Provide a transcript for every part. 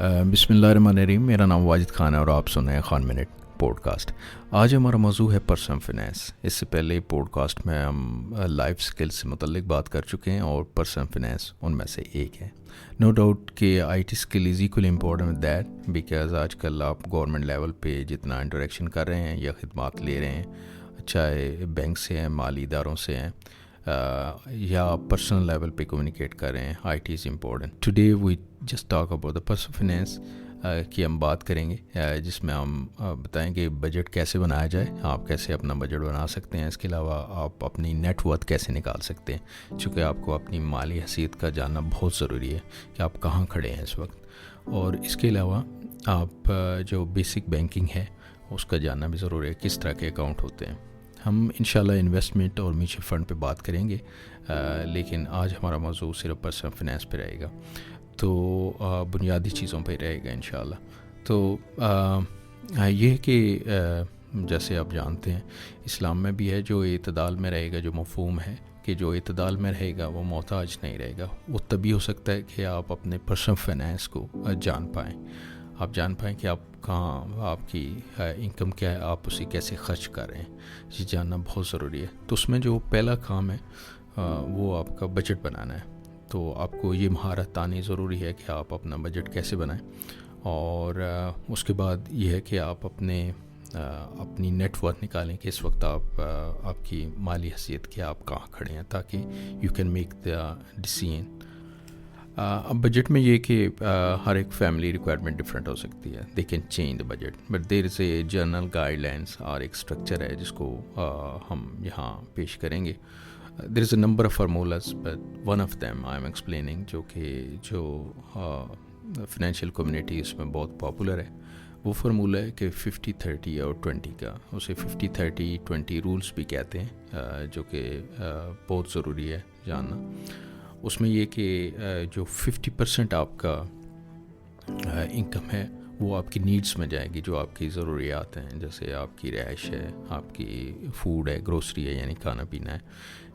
بسم اللہ الرحمن الرحیم. میرا نام واجد خان ہے اور آپ سن رہے ہیں خان منٹ پوڈ کاسٹ. آج ہمارا موضوع ہے پرسنل فنانس. اس سے پہلے پوڈ کاسٹ میں ہم لائف سکل سے متعلق بات کر چکے ہیں اور پرسنل فنانس ان میں سے ایک ہے. نو ڈاؤٹ کہ I T skill is equally important that because آج کل آپ گورنمنٹ لیول پہ جتنا انٹریکشن کر رہے ہیں یا خدمات لے رہے ہیں، چاہے بینک سے ہیں، مالی اداروں سے ہیں، یا پرسنل لیول پہ کمیونیکیٹ کر رہے ہیں، I T is important. Today we just talk about the personal finance کی ہم بات کریں گے، جس میں ہم بتائیں گے بجٹ کیسے بنایا جائے، آپ کیسے اپنا بجٹ بنا سکتے ہیں. اس کے علاوہ آپ اپنی نیٹ ورتھ کیسے نکال سکتے ہیں، چونکہ آپ کو اپنی مالی حیثیت کا جاننا بہت ضروری ہے کہ آپ کہاں کھڑے ہیں اس وقت. اور اس کے علاوہ آپ جو بیسک بینکنگ ہے اس کا جاننا بھی ضروری ہے، کس طرح کے اکاؤنٹ ہوتے ہیں. ہم انشاءاللہ انویسٹمنٹ اور میوچل فنڈ پہ بات کریں گے، لیکن آج ہمارا موضوع صرف پرسنل فنانس پہ رہے گا، تو بنیادی چیزوں پہ رہے گا انشاءاللہ. تو یہ کہ جیسے آپ جانتے ہیں اسلام میں بھی ہے جو اعتدال میں رہے گا، جو مفہوم ہے کہ جو اعتدال میں رہے گا وہ محتاج نہیں رہے گا. وہ تبھی ہو سکتا ہے کہ آپ اپنے پرسنل فنانس کو جان پائیں، آپ جان پائیں کہ آپ کہاں، آپ کی انکم کیا ہے، آپ اسے کیسے خرچ کر رہے ہیں. یہ جاننا بہت ضروری ہے. تو اس میں جو پہلا کام ہے وہ آپ کا بجٹ بنانا ہے. تو آپ کو یہ مہارت آنی ضروری ہے کہ آپ اپنا بجٹ کیسے بنائیں. اور اس کے بعد یہ ہے کہ آپ اپنی نیٹ ورتھ نکالیں کہ اس وقت آپ کی مالی حیثیت کیا، آپ کہاں کھڑے ہیں، تاکہ you can make the decision. اب بجٹ میں یہ کہ ہر ایک فیملی ریکوائرمنٹ ڈفرینٹ ہو سکتی ہے. They can change the budget but there is a general guide lines اور ایک اسٹرکچر ہے جس کو ہم یہاں پیش کریں گے. There is a number of formulas but one of them I am explaining, جو فنینشیل کمیونٹی اس میں بہت پاپولر ہے. وہ فارمولہ ہے کہ 50-30 اور 20 کا. اسے 50-30-20 رولس بھی کہتے ہیں، جو کہ بہت ضروری ہے جاننا. اس میں یہ کہ جو 50% آپ کا انکم ہے وہ آپ کی نیڈس میں جائے گی، جو آپ کی ضروریات ہیں، جیسے آپ کی رہائش ہے، آپ کی فوڈ ہے، گروسری ہے یعنی کھانا پینا ہے،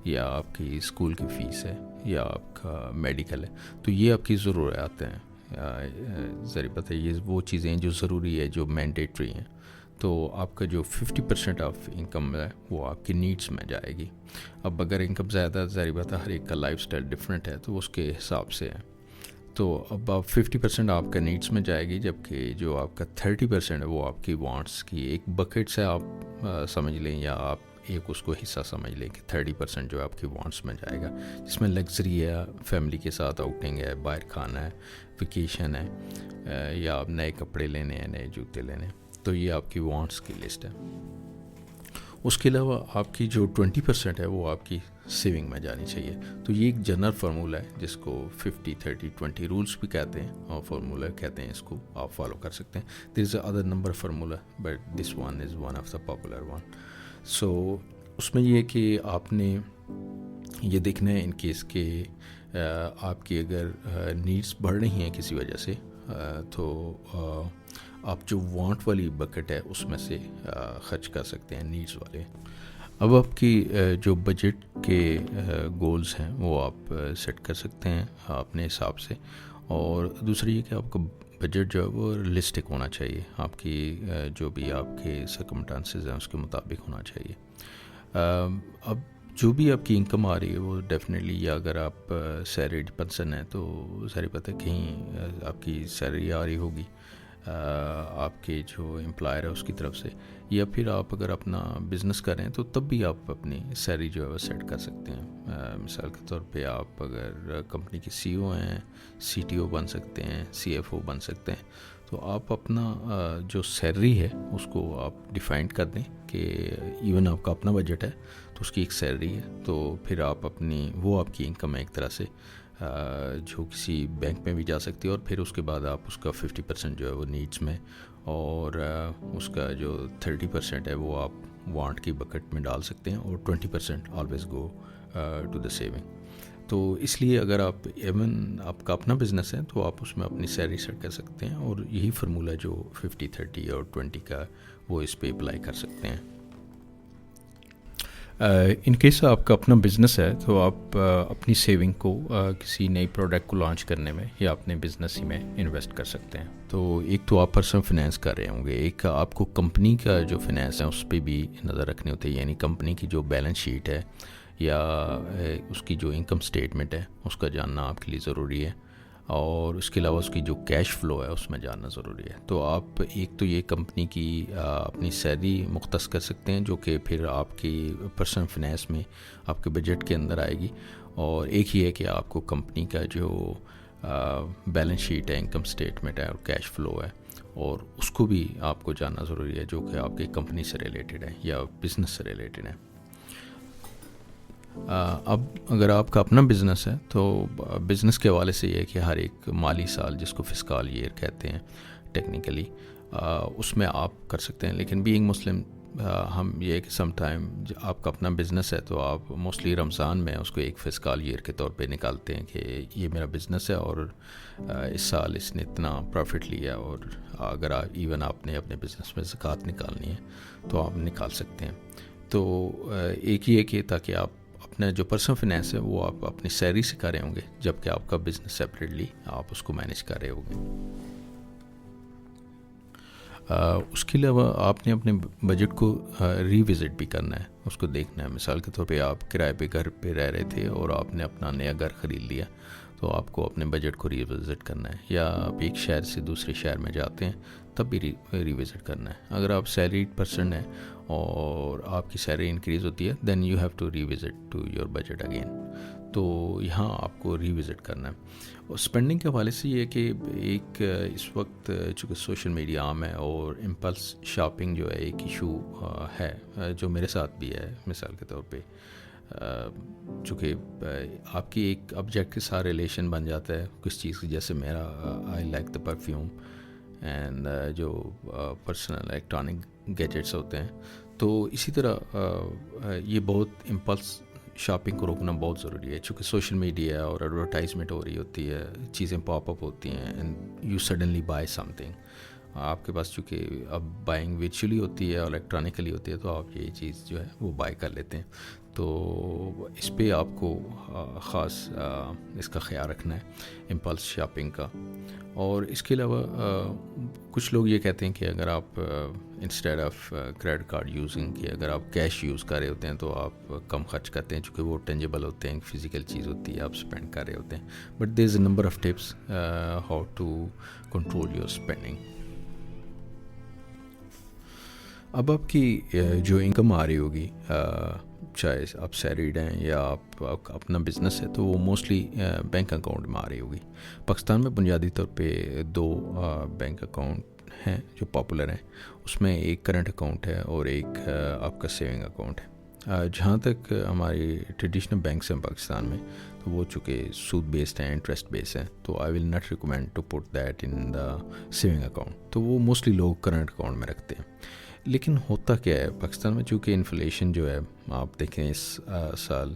یا آپ کی اسکول کی فیس ہے، یا آپ کا میڈیکل ہے. تو یہ آپ کی ضروریات ہیں. ذریعہ پتہ یہ وہ چیزیں ہیں جو ضروری ہے، جو مینڈیٹری ہیں. تو آپ کا جو 50% آف انکم ہے وہ آپ کی نیڈس میں جائے گی. اب اگر انکم زیادہ، ظاہر بات ہے ہر ایک کا لائف سٹائل ڈفرینٹ ہے تو اس کے حساب سے ہے. تو اب آپ 50% آپ کا نیڈس میں جائے گی، جبکہ جو آپ کا 30% ہے وہ آپ کی وانٹس کی ایک بکٹ سے آپ سمجھ لیں، یا آپ ایک اس کو حصہ سمجھ لیں کہ 30% جو آپ کی وانٹس میں جائے گا، جس میں لگژری ہے، فیملی کے ساتھ آؤٹنگ ہے، باہر کھانا ہے، ویکیشن ہے، یا آپ نئے کپڑے لینے ہیں، نئے جوتے لینے ہیں. تو یہ آپ کی وانٹس کی لسٹ ہے. اس کے علاوہ آپ کی جو 20% ہے وہ آپ کی سیونگ میں جانی چاہیے. تو یہ ایک جنرل فارمولہ ہے جس کو 50-30-20 رولس بھی کہتے ہیں، اور فارمولہ کہتے ہیں. اس کو آپ فالو کر سکتے ہیں. There is a other number formula but this one is one of the popular one. So اس میں یہ کہ آپ نے یہ دیکھنا ہے ان کیس کہ آپ کی اگر نیڈس بڑھ رہی ہیں کسی وجہ سے، تو آپ جو وانٹ والی بکٹ ہے اس میں سے خرچ کر سکتے ہیں، نیڈس والے. اب آپ کی جو بجٹ کے گولز ہیں وہ آپ سیٹ کر سکتے ہیں اپنے حساب سے. اور دوسری یہ کہ آپ کا بجٹ جو ہے وہ ریئلسٹک ہونا چاہیے، آپ کی جو بھی آپ کے سرکمسٹانسز ہیں اس کے مطابق ہونا چاہیے. اب جو بھی آپ کی انکم آ رہی ہے وہ ڈیفینیٹلی، یا اگر آپ سیلریڈ پرسن ہیں تو ظاہر بات ہے کہیں آپ کی سیلری آ رہی ہوگی آپ کے جو امپلائر ہے اس کی طرف سے، یا پھر آپ اگر اپنا بزنس کریں تو تب بھی آپ اپنی سیلری جو ہے وہ سیٹ کر سکتے ہیں. مثال کے طور پہ آپ اگر کمپنی کے سی او ہیں، سی ٹی او بن سکتے ہیں، سی ایف او بن سکتے ہیں. تو آپ اپنا جو سیلری ہے اس کو آپ ڈیفائن کر دیں کہ ایون آپ کا اپنا بجٹ ہے تو اس کی ایک سیلری ہے. تو پھر آپ اپنی وہ آپ کی انکم ہے ایک طرح سے جو کسی بینک میں بھی جا سکتی ہے. اور پھر اس کے بعد آپ اس کا 50% جو ہے وہ نیڈس میں، اور اس کا جو 30% ہے وہ آپ وانٹ کی بکٹ میں ڈال سکتے ہیں، اور 20% always go to the saving. تو اس لیے اگر آپ ایون آپ کا اپنا بزنس ہے تو آپ اس میں اپنی سیلری سیٹ کر سکتے ہیں، اور یہی فارمولہ جو 50-30 اور 20 کا وہ اس پہ اپلائی کر سکتے ہیں. ان کیس آپ کا اپنا بزنس ہے تو آپ اپنی سیونگ کو کسی نئی پروڈکٹ کو لانچ کرنے میں یا اپنے بزنس ہی میں انویسٹ کر سکتے ہیں. تو ایک تو آپ پرسنل فنانس کر رہے ہوں گے, ایک آپ کو کمپنی کا جو فنانس ہے اس پہ بھی نظر رکھنی ہوتی ہے, یعنی کمپنی کی جو بیلنس شیٹ ہے یا اس کی جو انکم اسٹیٹمنٹ ہے اس کا جاننا آپ کے لیے ضروری ہے, اور اس کے علاوہ اس کی جو کیش فلو ہے اس میں جاننا ضروری ہے. تو آپ ایک تو یہ کمپنی کی اپنی سیلری مختص کر سکتے ہیں جو کہ پھر آپ کی پرسنل فنانس میں آپ کے بجٹ کے اندر آئے گی, اور ایک ہی ہے کہ آپ کو کمپنی کا جو بیلنس شیٹ ہے, انکم اسٹیٹمنٹ ہے اور کیش فلو ہے, اور اس کو بھی آپ کو جاننا ضروری ہے جو کہ آپ کی کمپنی سے ریلیٹڈ ہے یا بزنس سے ریلیٹڈ ہے. اب اگر آپ کا اپنا بزنس ہے تو بزنس کے حوالے سے یہ ہے کہ ہر ایک مالی سال, جس کو فسکال ایئر کہتے ہیں ٹیکنیکلی, اس میں آپ کر سکتے ہیں. لیکن بینگ مسلم ہم یہ ہے کہ سم ٹائم آپ کا اپنا بزنس ہے تو آپ موسٹلی رمضان میں اس کو ایک فسکال ایئر کے طور پہ نکالتے ہیں کہ یہ میرا بزنس ہے اور اس سال اس نے اتنا پروفٹ لیا, اور اگر ایون آپ نے اپنے بزنس میں زکوٰۃ نکالنی ہے تو آپ نکال سکتے ہیں. تو ایک یہ کہ تاکہ آپ اپنا جو پرسنل فنانس ہے وہ آپ اپنی سیلری سے کر رہے ہوں گے, جبکہ آپ کا بزنس سیپریٹلی آپ اس کو مینیج کر رہے ہوں گے. اس کے علاوہ آپ نے اپنے بجٹ کو ری وزٹ بھی کرنا ہے, اس کو دیکھنا ہے. مثال کے طور پہ آپ کرائے پہ گھر پہ رہ رہے تھے اور آپ نے اپنا نیا گھر خرید لیا, تو آپ کو اپنے بجٹ کو ری وزٹ کرنا ہے. یا آپ ایک شہر سے دوسرے شہر میں جاتے ہیں تب بھی ری وزٹ کرنا ہے. اگر آپ سیلریڈ پرسن ہیں اور آپ کی سیلری انکریز ہوتی ہے then you have to revisit to your budget again. تو یہاں آپ کو ری وزٹ کرنا ہے. اور اسپینڈنگ کے حوالے سے یہ ہے کہ ایک اس وقت چونکہ سوشل میڈیا عام ہے اور امپلس شاپنگ جو ہے ایک ایشو ہے جو میرے ساتھ بھی ہے. مثال کے طور پہ چونکہ آپ کی ایک آبجیکٹ کے ساتھ ریلیشن بن جاتا ہے کس چیز کی, جیسے میرا I like the perfume and جو پرسنل الیکٹرانک گیجٹس ہوتے ہیں. تو اسی طرح یہ بہت امپلس شاپنگ کو روکنا بہت ضروری ہے, چونکہ سوشل میڈیا اور ایڈورٹائزمنٹ ہو رہی ہوتی ہے, چیزیں پاپ اپ ہوتی ہیں and you suddenly by some thing. آپ کے پاس چونکہ اب بائنگ ورچولی ہوتی ہے اور الیکٹرانکلی ہوتی ہے, تو آپ یہ چیز جو ہے وہ بائی کر لیتے ہیں. تو اس پہ آپ کو خاص اس کا خیال رکھنا ہے امپلس شاپنگ کا. اور اس کے علاوہ کچھ لوگ یہ کہتے ہیں کہ اگر آپ instead of credit card using کہ اگر آپ کیش یوز کر رہے ہوتے ہیں تو آپ کم خرچ کرتے ہیں, چونکہ وہ ٹینجیبل ہوتے ہیں, فزیکل چیز ہوتی ہے, آپ اسپینڈ کر رہے ہوتے ہیں. But there is a number of tips how to control your spending. اب آپ کی جو انکم آ رہی ہوگی, چاہے آپ سیلریڈ ہیں یا آپ اپنا بزنس ہے, تو وہ موسٹلی بینک اکاؤنٹ میں آ رہی ہوگی. پاکستان میں بنیادی طور پہ 2 بینک اکاؤنٹ ہیں جو پاپولر ہیں. اس میں ایک کرنٹ اکاؤنٹ ہے اور ایک آپ کا سیونگ اکاؤنٹ ہے. جہاں تک ہماری ٹریڈیشنل بینکس ہیں پاکستان میں, تو وہ چونکہ سود بیسڈ ہیں, انٹرسٹ بیسڈ ہیں, تو I will not recommend to put that in the saving account. تو وہ موسٹلی لوگ کرنٹ اکاؤنٹ میں رکھتے ہیں. لیکن ہوتا کیا ہے پاکستان میں, چونکہ انفلیشن جو ہے آپ دیکھیں اس سال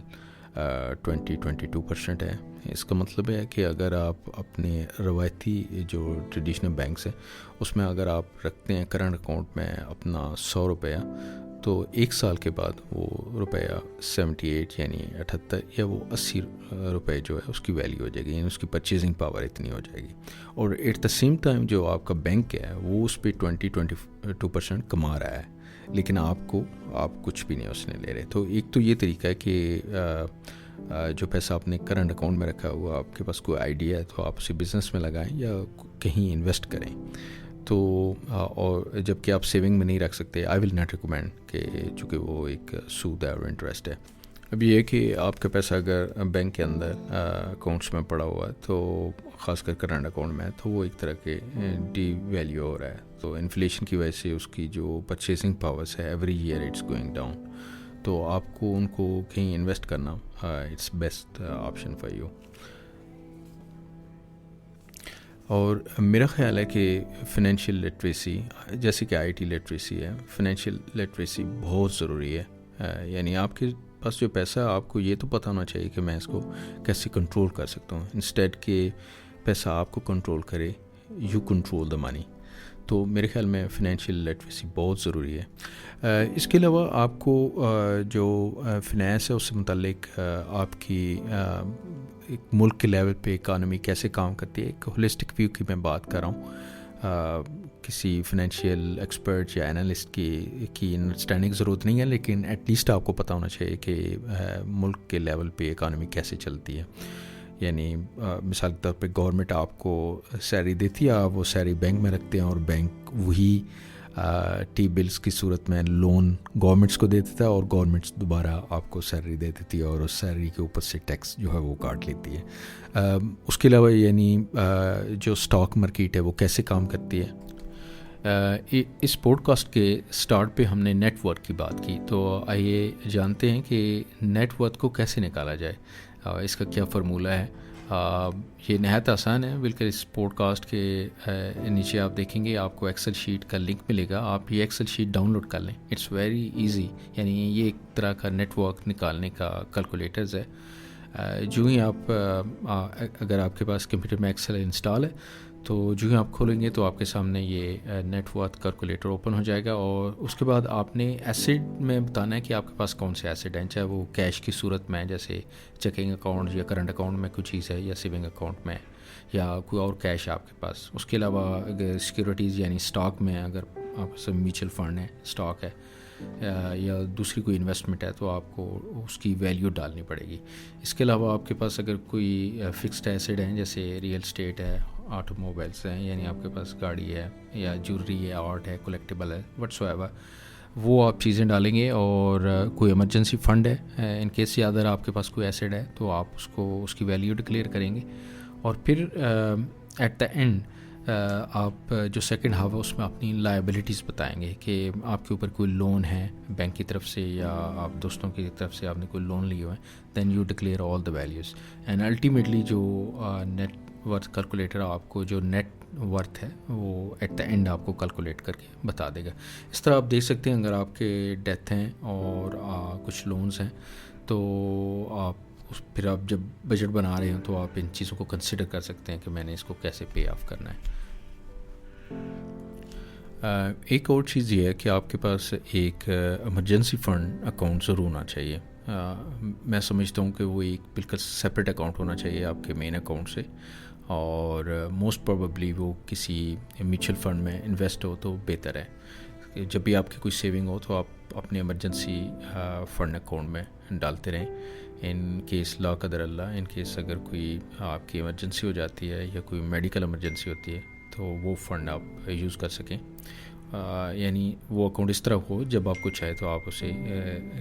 22% ہے. اس کا مطلب ہے کہ اگر آپ اپنے روایتی جو ٹریڈیشنل بینکس ہیں اس میں اگر آپ رکھتے ہیں کرنٹ اکاؤنٹ میں اپنا 100 روپیہ, تو 1 سال کے بعد وہ روپیہ 78 یعنی 78 یا وہ 80 روپے جو ہے اس کی ویلیو ہو جائے گی, یعنی اس کی پرچیزنگ پاور اتنی ہو جائے گی. اور ایٹ دا سیم ٹائم جو آپ کا بینک ہے وہ اس پہ 22% کما رہا ہے, لیکن آپ کچھ بھی نہیں اس نے لے رہے. تو ایک تو یہ طریقہ ہے کہ جو پیسہ آپ نے کرنٹ اکاؤنٹ میں رکھا ہوا, آپ کے پاس کوئی آئیڈیا ہے تو آپ اسے بزنس میں لگائیں یا کہیں انویسٹ کریں. تو اور جب کہ آپ سیونگ میں نہیں رکھ سکتے, آئی ول ناٹ ریکمینڈ کہ چونکہ وہ ایک سود ہے اور انٹرسٹ ہے. اب یہ ہے کہ آپ کا پیسہ اگر بینک کے اندر اکاؤنٹس میں پڑا ہوا ہے, تو خاص کر کرنٹ اکاؤنٹ میں ہے, تو وہ ایک طرح کے ڈی ویلیو ہو رہا ہے. تو انفلیشن کی وجہ سے اس کی جو پرچیزنگ پاورس ہے every year it's going down. تو آپ کو ان کو کہیں انویسٹ کرنا it's best option for you. اور میرا خیال ہے کہ فنینشیل لٹریسی جیسے کہ آئی ٹی لٹریسی ہے, فنینشیل لٹریسی بہت ضروری ہے. یعنی آپ کے پاس جو پیسہ آپ کو یہ تو پتہ ہونا چاہیے کہ میں اس کو کیسے کنٹرول کر سکتا ہوں, انسٹیڈ کہ پیسہ آپ کو کنٹرول کرے, یو کنٹرول دا منی. تو میرے خیال میں فنینشیل لٹریسی بہت ضروری ہے. اس کے علاوہ آپ کو جو فنانس ہے اس سے متعلق آپ کی ایک ملک کے لیول پہ اکانومی کیسے کام کرتی ہے، ایک ہولسٹک ویو کی میں بات کر رہا ہوں. کسی فنینشیل ایکسپرٹ یا انالسٹ کی انڈرسٹینڈنگ ضرورت نہیں ہے، لیکن ایٹ لیسٹ آپ کو پتہ ہونا چاہیے کہ ملک کے لیول پہ اکانومی کیسے چلتی ہے. یعنی مثال کے طور پہ گورنمنٹ آپ کو سیلری دیتی ہے، آپ وہ سیلری بینک میں رکھتے ہیں اور بینک وہی ٹی بلز کی صورت میں لون گورنمنٹس کو دے دیتا ہے اور گورنمنٹس دوبارہ آپ کو سیلری دے دیتی ہے اور اس سیلری کے اوپر سے ٹیکس جو ہے وہ کاٹ لیتی ہے. اس کے علاوہ یعنی جو اسٹاک مارکیٹ ہے وہ کیسے کام کرتی ہے. اس پوڈ کاسٹ کے سٹارٹ پہ ہم نے نیٹ ورتھ کی بات کی، تو آئیے جانتے ہیں کہ نیٹ ورتھ کو کیسے نکالا جائے، اس کا کیا فارمولہ ہے. یہ نہایت آسان ہے. بالکل اس پوڈ کاسٹ کے نیچے آپ دیکھیں گے آپ کو ایکسل شیٹ کا لنک ملے گا، آپ یہ ایکسل شیٹ ڈاؤن لوڈ کر لیں. It's very easy. یعنی یہ ایک طرح کا نیٹ ورک نکالنے کا کیلکولیٹرز ہے. جو ہی آپ اگر آپ کے پاس کمپیوٹر میں ایکسل انسٹال ہے تو جو ہی آپ کھولیں گے تو آپ کے سامنے یہ نیٹ ورتھ کیلکولیٹر اوپن ہو جائے گا، اور اس کے بعد آپ نے ایسیڈ میں بتانا ہے کہ آپ کے پاس کون سے ایسیڈ ہیں، چاہے وہ کیش کی صورت میں جیسے چیکنگ اکاؤنٹ یا کرنٹ اکاؤنٹ میں کوئی چیز ہے، یا سیونگ اکاؤنٹ میں، یا کوئی اور کیش ہے آپ کے پاس. اس کے علاوہ اگر سیکیورٹیز یعنی اسٹاک میں اگر آپ سے میوچل فنڈ ہے، اسٹاک ہے، یا دوسری کوئی انویسٹمنٹ ہے تو آپ کو اس کی ویلیو ڈالنی پڑے گی. اس کے علاوہ آپ کے پاس اگر کوئی فکسڈ ایسیڈ ہیں جیسے ریئل اسٹیٹ ہے، آٹو موبائلس ہیں، یعنی آپ کے پاس گاڑی ہے یا جویلری ہے، آرٹ ہے، کلیکٹیبل ہے، وٹس ایور، وہ آپ چیزیں ڈالیں گے. اور کوئی ایمرجنسی فنڈ ہے، ان کیس یا اگر آپ کے پاس کوئی ایسیڈ ہے تو آپ اس کی ویلیو ڈکلیئر کریں گے. اور پھر ایٹ دا اینڈ آپ جو سیکنڈ ہاف ہے اس میں اپنی لائبلٹیز بتائیں گے کہ آپ کے اوپر کوئی لون ہے بینک کی طرف سے یا آپ دوستوں کی طرف سے آپ نے کوئی لون لیے ہوئے ہیں، then you declare all the values. And ultimately جو نیٹ ورتھ کیلکولیٹر آپ کو جو نیٹ ورتھ ہے وہ ایٹ دا اینڈ آپ کو کیلکولیٹ کر کے بتا دے گا. اس طرح آپ دیکھ سکتے ہیں اگر آپ کے ڈیتھ ہیں اور کچھ لونز ہیں تو پھر آپ جب بجٹ بنا رہے ہوں تو آپ ان چیزوں کو کنسیڈر کر سکتے ہیں کہ میں نے اس کو کیسے پے آف کرنا ہے. ایک اور چیز یہ ہے کہ آپ کے پاس ایک ایمرجنسی فنڈ اکاؤنٹ ضرور ہونا چاہیے. میں سمجھتا ہوں کہ وہ ایک بالکل سیپریٹ اکاؤنٹ ہونا چاہیے آپ کے مین اکاؤنٹ سے، اور موسٹ پروبیبلی وہ کسی میوچل فنڈ میں انویسٹ ہو تو بہتر ہے. جب بھی آپ کی کوئی سیونگ ہو تو آپ اپنے ایمرجنسی فنڈ اکاؤنٹ میں ڈالتے رہیں. ان کیس لا قدر اللہ، ان کیس اگر کوئی آپ کی ایمرجنسی ہو جاتی ہے یا کوئی میڈیکل ایمرجنسی ہوتی ہے تو وہ فنڈ آپ یوز کر سکیں. یعنی وہ اکاؤنٹ اس طرح ہو جب آپ کو چاہے تو آپ اسے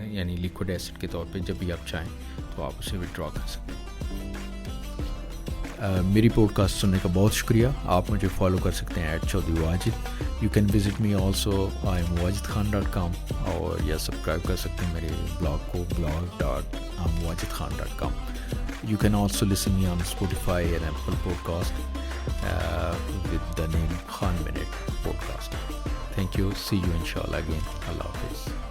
یعنی لیکوڈ ایسڈ کے طور پہ جب بھی آپ چاہیں تو آپ اسے وڈرا کر سکیں. میری پوڈ کاسٹ سننے کا بہت شکریہ. آپ مجھے فالو کر سکتے ہیں @Chaudhry Wajid. You can visit me also imwajidkhan.com، اور یا سبسکرائب کر سکتے ہیں میرے بلاگ کو blog.imwajidkhan.com. You can also listen me on Spotify and Apple Podcast with the name Khan Minute Podcast. Thank you. See you inshallah again. Allah Hafiz.